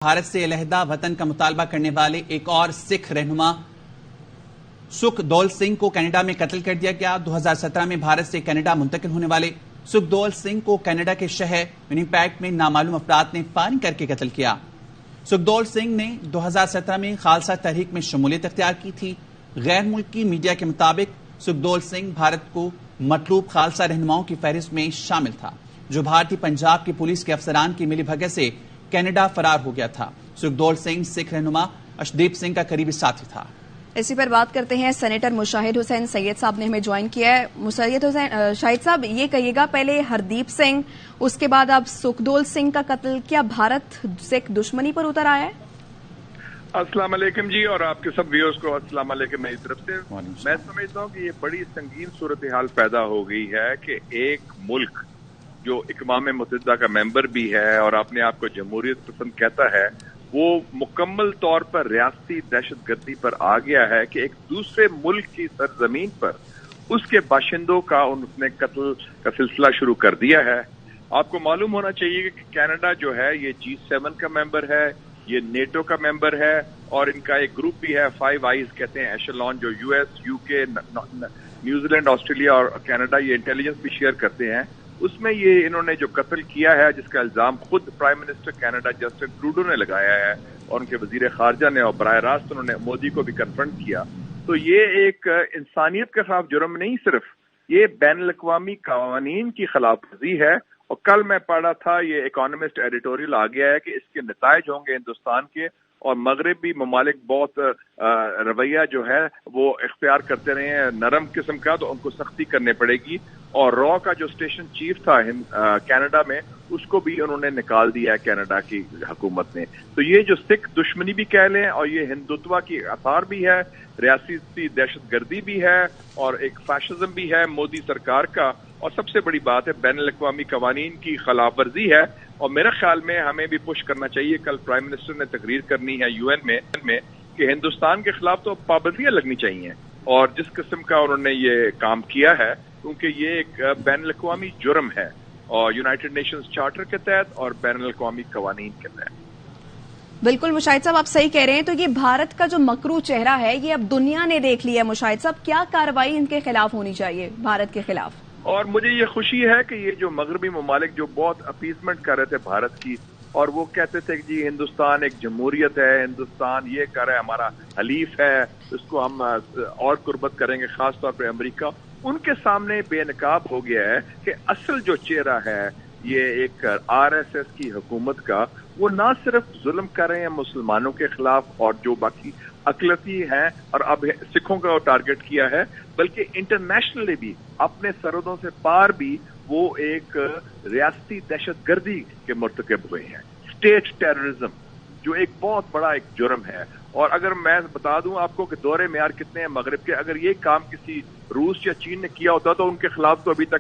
بھارت سے علیحدہ وطن کا مطالبہ کرنے والے ایک اور سکھ رہنما سکھدول سنگھ کو کینیڈا میں قتل کر دیا گیا۔ 2017 میں بھارت سے کینیڈا منتقل ہونے والے سکھدول سنگھ کو کینیڈا کے شہر ونیپیگ میں نامعلوم افراد نے فائرنگ کر کے قتل کیا۔ سکھدول سنگھ نے 2017 میں خالصہ تحریک میں شمولیت اختیار کی تھی۔ غیر ملکی میڈیا کے مطابق سکھدول سنگھ بھارت کو مطلوب خالصہ رہنماؤں کی فہرست میں شامل تھا، جو بھارتی پنجاب کی پولیس کے افسران کی ملی بھگت سے کینیڈا فرار ہو گیا تھا۔ سکھدول سنگھ سکھ رہنما اشدیپ سنگھ کا قریبی ساتھی تھا۔ اسی پر بات کرتے ہیں، سینیٹر مشاہد حسین سید صاحب نے ہمیں جوائن کیا ہے۔ مشاہد حسین شاہد صاحب، یہ کہیے گا، پہلے ہردیپ سنگھ، اس کے بعد اب سکھدول سنگھ کا قتل، کیا بھارت سکھ دشمنی پر اتر آیا ہے؟ السلام علیکم جی، اور آپ کے سب ویورز کو السلام علیکم میری طرف سے۔ میں سمجھتا ہوں کہ یہ بڑی سنگین صورتحال پیدا ہو گئی ہے کہ ایک ملک جو اقوام متحدہ کا ممبر بھی ہے اور اپنے آپ کو جمہوریت پسند کہتا ہے، وہ مکمل طور پر ریاستی دہشت گردی پر آ گیا ہے کہ ایک دوسرے ملک کی سرزمین پر اس کے باشندوں کا اس نے قتل کا سلسلہ شروع کر دیا ہے۔ آپ کو معلوم ہونا چاہیے کہ کینیڈا جو ہے یہ G7 کا ممبر ہے، یہ نیٹو کا ممبر ہے، اور ان کا ایک گروپ بھی ہے 5 آئیز کہتے ہیں ایشلون، جو US، UK، New Zealand, Australia اور کینیڈا یہ انٹیلیجنس بھی شیئر کرتے ہیں۔ اس میں یہ انہوں نے جو قتل کیا ہے، جس کا الزام خود prime minister Canada Justin Trudeau نے لگایا ہے اور ان کے وزیر خارجہ نے، اور براہ راست انہوں نے مودی کو بھی کنفرنٹ کیا، تو یہ ایک انسانیت کے خلاف جرم نہیں، صرف یہ بین الاقوامی قوانین کی خلاف ورزی ہے۔ اور کل میں پڑھا تھا، یہ اکانومسٹ ایڈیٹوریل آ گیا ہے کہ اس کے نتائج ہوں گے ہندوستان کے، اور مغربی ممالک بہت رویہ جو ہے وہ اختیار کرتے رہے ہیں نرم قسم کا، تو ان کو سختی کرنے پڑے گی۔ اور را کا جو اسٹیشن چیف تھا کینیڈا میں، اس کو بھی انہوں نے نکال دیا ہے کینیڈا کی حکومت نے۔ تو یہ جو سکھ دشمنی بھی کہہ لیں، اور یہ ہندوتوا کی آثار بھی ہے، ریاستی دہشت گردی بھی ہے، اور ایک فیشزم بھی ہے مودی سرکار کا، اور سب سے بڑی بات ہے بین الاقوامی قوانین کی خلاف ورزی ہے۔ اور میرے خیال میں ہمیں بھی پش کرنا چاہیے، کل پرائم منسٹر نے تقریر کرنی ہے UN میں کہ ہندوستان کے خلاف تو پابندیاں لگنی چاہیے، اور جس قسم کا انہوں نے یہ کام کیا ہے، کیونکہ یہ ایک بین الاقوامی جرم ہے، اور یونائٹڈ نیشنز چارٹر کے تحت اور بین الاقوامی قوانین کے تحت۔ بالکل مشاہد صاحب، آپ صحیح کہہ رہے ہیں۔ تو یہ بھارت کا جو مکروہ چہرہ ہے، یہ اب دنیا نے دیکھ لیا ہے۔ مشاہد صاحب، کیا کارروائی ان کے خلاف ہونی چاہیے، بھارت کے خلاف؟ اور مجھے یہ خوشی ہے کہ یہ جو مغربی ممالک جو بہت اپیزمنٹ کر رہے تھے بھارت کی، اور وہ کہتے تھے کہ جی ہندوستان ایک جمہوریت ہے، ہندوستان یہ کر رہا ہے، ہمارا حلیف ہے، اس کو ہم اور قربت کریں گے، خاص طور پہ امریکہ، ان کے سامنے بے نقاب ہو گیا ہے کہ اصل جو چہرہ ہے یہ ایک RSS کی حکومت کا، وہ نہ صرف ظلم کر رہے ہیں مسلمانوں کے خلاف اور جو باقی اقلیتی ہیں، اور اب سکھوں کا ٹارگٹ کیا ہے، بلکہ انٹرنیشنلی بھی اپنے سرحدوں سے پار بھی وہ ایک ریاستی دہشت گردی کے مرتکب ہوئے ہیں، اسٹیٹ ٹیررزم، جو ایک بہت بڑا ایک جرم ہے۔ اور اگر میں بتا دوں آپ کو کہ دورے معیار کتنے ہیں مغرب کے، اگر یہ کام کسی روس یا چین نے کیا ہوتا تو ان کے خلاف تو ابھی تک